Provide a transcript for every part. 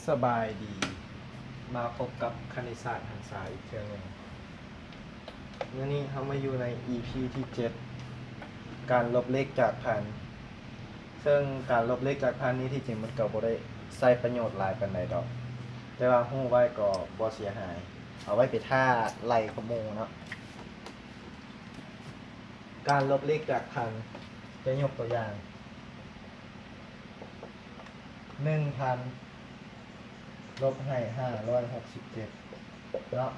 สบายดีมาพบกับคณิตศาสตร์หันษาอีกเทื่อหนึงวันนี้เรามาอยู่ใน EP ที่7การลบเลขจากพันซึ่งการลบเลขจากพันนี้ที่จริงมันก็บ่ได้ใช้ประโยชน์หลายปานใดดอก แต่ว่าฮู้ไว้ก็บ่เสียหาย เอาไว้ไปท่าไล่ขโมยเนาะการลบเลขจากพันจะยกตัวอย่าง 1,000 ลบให้567เนาะ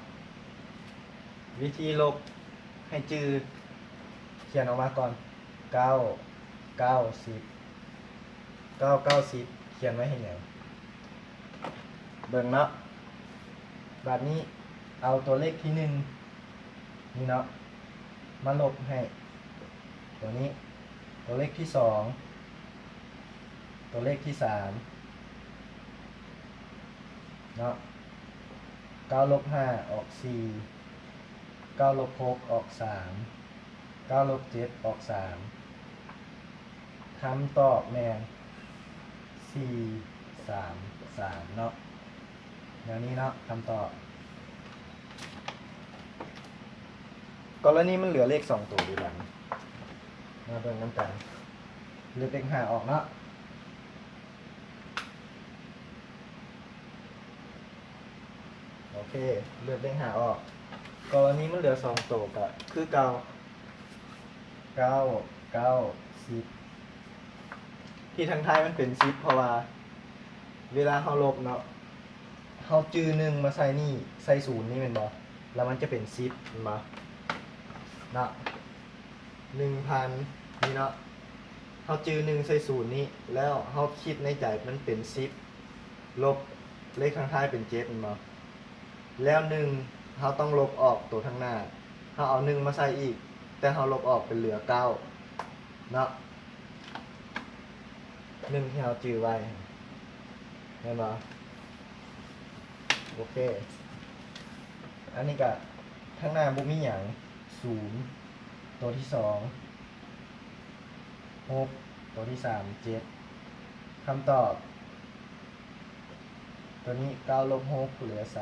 วิธีลบให้จือเขียนออกมาก่อน9 9 10 9 9 10เขียนไว้ให้แนวเบิ่งเนาะแบบนี้เอาตัวเลขที่1นี่เนาะมาลบให้ตัวนี้ตัวเลขที่2ตัวเลขที่3เนาะ9ลบ5ออก4 9ลบ6ออก3 9ลบ7ออก3คำตอบแม่น4 3 3เนาะอย่างนี้เนาะคำตอบกรณีมันเหลือเลข2ตัวอยู่หลังมาเบิ่งน้ำกันเหลือเลข5ออกเนาะโอเคเลือกเลข5ออกกรณีมันเหลือ2ตัวก็คือเก่า9 9 10ที่ทางท้ายมันเป็น10เพราะว่าเวลาเฮาลบเนาะเฮาจือ1มาใส่นี่ใส่0นี่แม่นบ่แล้วมันจะเป็น10แม่นบ่เนาะ 1,000 นี่เนาะเฮาจือ1ใส่0นี่แล้วเฮาคิดในใจมันเป็น10ลบเลขข้างท้ายเป็น7แม่นบ่แล้ว1เฮาต้องลบออกตัวข้างหน้าเฮาเอา1มาใส่อีกแต่เฮาลบออกเป็นเหลือ9เนาะ1ที่เฮาจือไว้เห็นบ่โอเคอันนี้ก็ข้างหน้าบ่มีหยัง0ตัวที่2 6ตัวที่3 7คำตอบตัวนี้9ลบ6เหลือ3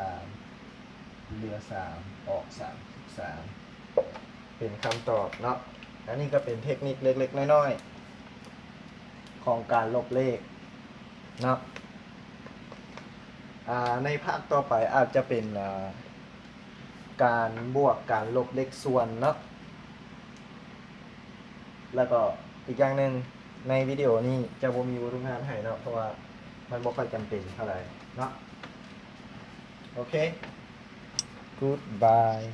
ออก33เป็นคำตอบเนาะอันนี้ก็เป็นเทคนิคเล็กๆน้อยๆของการลบเลขเนาะในภาคต่อไปอาจจะเป็นการบวกการลบเลขส่วนเนาะแล้วก็อีกอย่างหนึ่งในวิดีโอนี้จะบ่มีวรรณกรรมให้เนาะเพราะว่ามันบ่ค่อยจำเป็นเท่าไหร่เนาะโอเค goodbye